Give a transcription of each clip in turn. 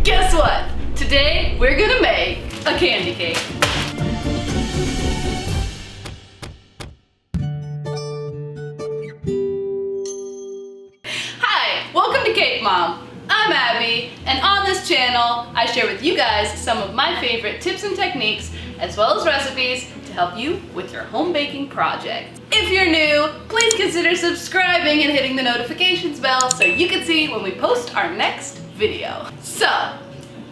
Guess what? Today we're gonna make a candy cake. Hi, welcome to Cake Mom. I'm Abby, and on this channel I share with you guys some of my favorite tips and techniques as well as recipes to help you with your home baking project. If you're new, please consider subscribing and hitting the notifications bell so you can see when we post our next video. So,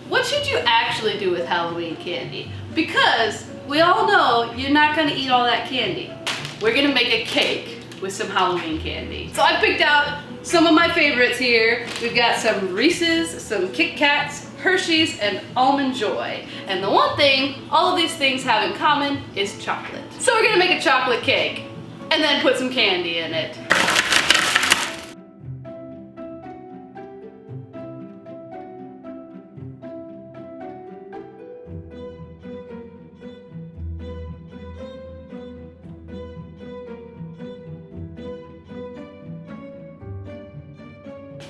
what should you actually do with Halloween candy? Because we all know you're not gonna eat all that candy. We're gonna make a cake with some Halloween candy. So I picked out some of my favorites here. We've got some Reese's, some Kitcats, Hersheys, and Almond Joy. And the one thing all of these things have in common is chocolate. So we're gonna make a chocolate cake and then put some candy in it.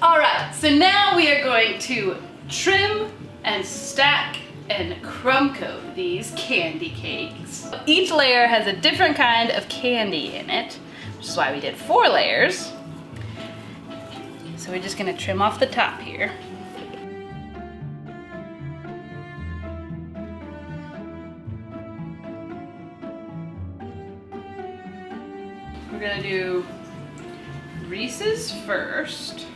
Alright, so now we are going to trim and stack and crumb coat these candy cakes. Each layer has a different kind of candy in it, which is why we did 4 layers. So we're just gonna trim off the top here. We're gonna do Reese's first.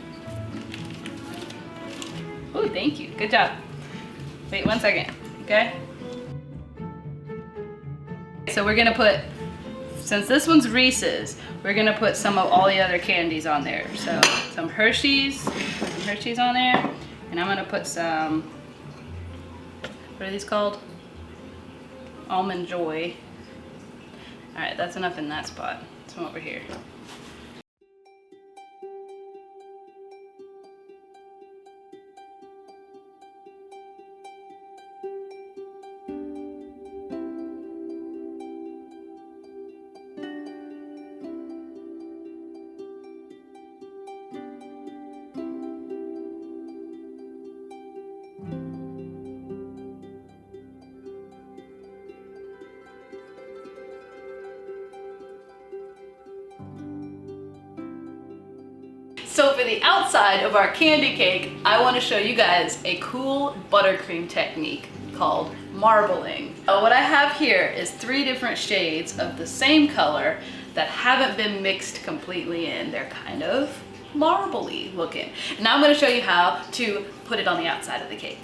Oh, thank you. Good job. Wait 1 second, okay? So we're gonna put, since this one's Reese's, we're gonna put some of all the other candies on there. So some Hersheys on there, and I'm gonna put some, what are these called? Almond Joy. All right, that's enough in that spot. Some over here. So for the outside of our candy cake, I want to show you guys a cool buttercream technique called marbling. What I have here is 3 different shades of the same color that haven't been mixed completely in. They're kind of marbly looking. Now I'm going to show you how to put it on the outside of the cake.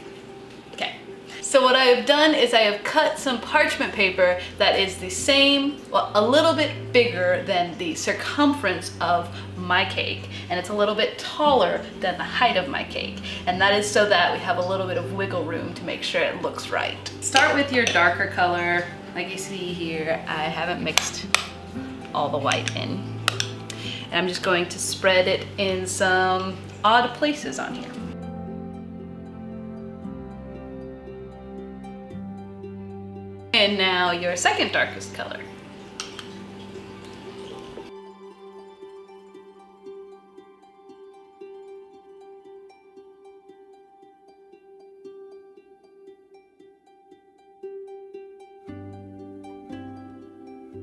Okay. So what I have done is I have cut some parchment paper that is the same, well, a little bit bigger than the circumference of my cake, and it's a little bit taller than the height of my cake, and that is so that we have a little bit of wiggle room to make sure it looks right. Start with your darker color. Like you see here, I haven't mixed all the white in, and I'm just going to spread it in some odd places on here. And now your second darkest color.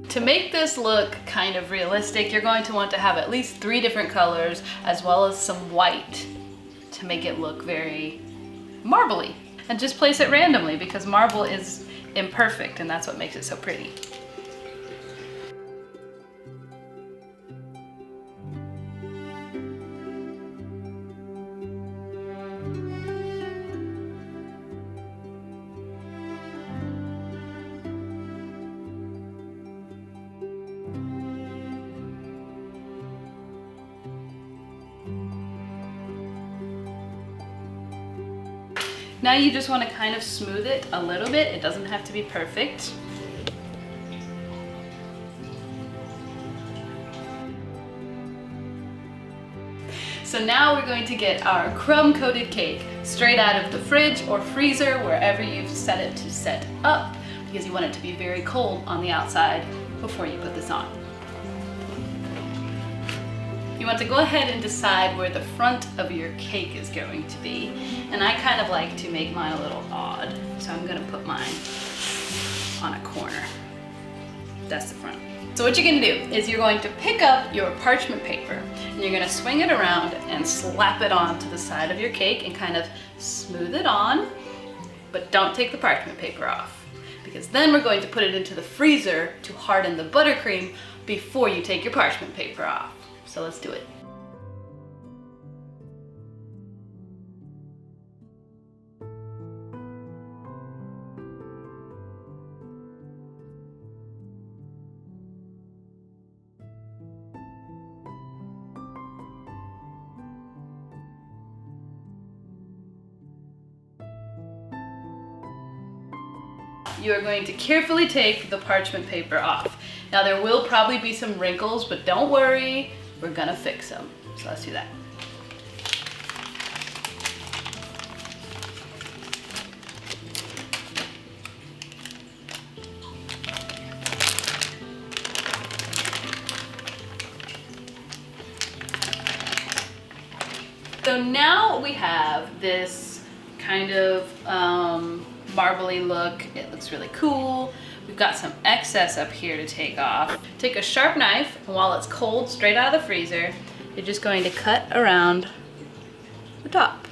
To make this look kind of realistic, you're going to want to have at least 3 different colors as well as some white to make it look very marbly. And just place it randomly because marble is imperfect, and that's what makes it so pretty. Now you just want to kind of smooth it a little bit. It doesn't have to be perfect. So now we're going to get our crumb-coated cake straight out of the fridge or freezer, wherever you've set it to set up, because you want it to be very cold on the outside before you put this on. you want to go ahead and decide where the front of your cake is going to be. And I kind of like to make mine a little odd. So I'm gonna put mine on a corner. That's the front. So what you're gonna do is you're going to pick up your parchment paper and you're gonna swing it around and slap it onto the side of your cake and kind of smooth it on, but don't take the parchment paper off, because then we're going to put it into the freezer to harden the buttercream before you take your parchment paper off. So let's do it. You are going to carefully take the parchment paper off. Now there will probably be some wrinkles, but don't worry, we're gonna fix them. So let's do that. So now we have this kind of marbly look. It looks really cool. We've got some excess up here to take off. Take a sharp knife, and while it's cold, straight out of the freezer, you're just going to cut around the top.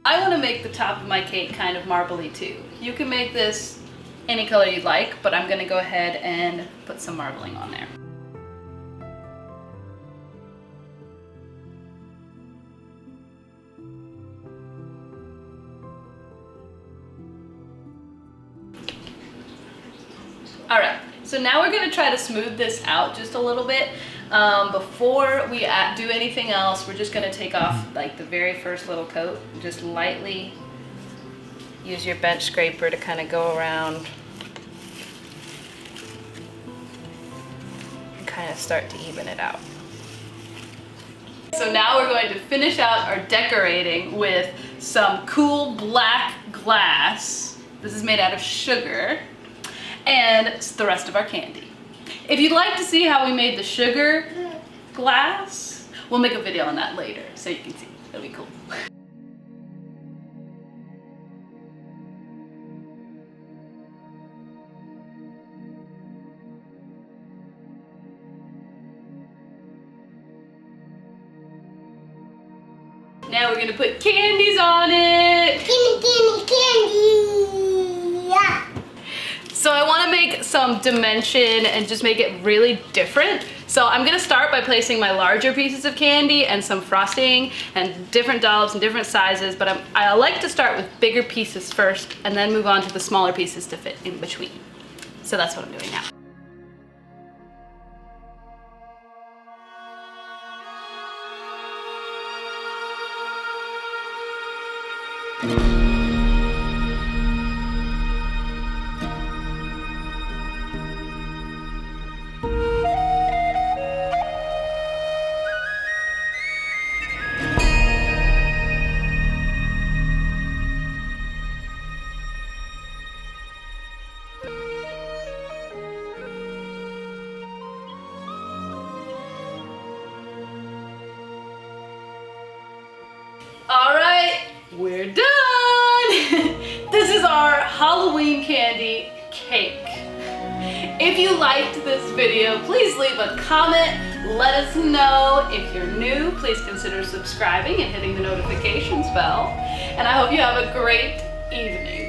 I want to make the top of my cake kind of marbly too. You can make this any color you'd like, but I'm going to go ahead and put some marbling on there. All right, so now we're gonna try to smooth this out just a little bit. Before we do anything else, we're just gonna take off like the very first little coat. Just lightly use your bench scraper to kind of go around and kind of start to even it out. So now we're going to finish out our decorating with some cool black glass. This is made out of sugar. And the rest of our candy. If you'd like to see how we made the sugar glass, we'll make a video on that later so you can see. It'll be cool. Now we're gonna put candies on it. Candy. Yeah. So I want to make some dimension and just make it really different. So I'm gonna start by placing my larger pieces of candy and some frosting and different dollops and different sizes, but I like to start with bigger pieces first and then move on to the smaller pieces to fit in between. So that's what I'm doing now. All right, we're done. This is our Halloween candy cake. If you liked this video, please leave a comment. Let us know. If you're new, please consider subscribing and hitting the notifications bell. And I hope you have a great evening.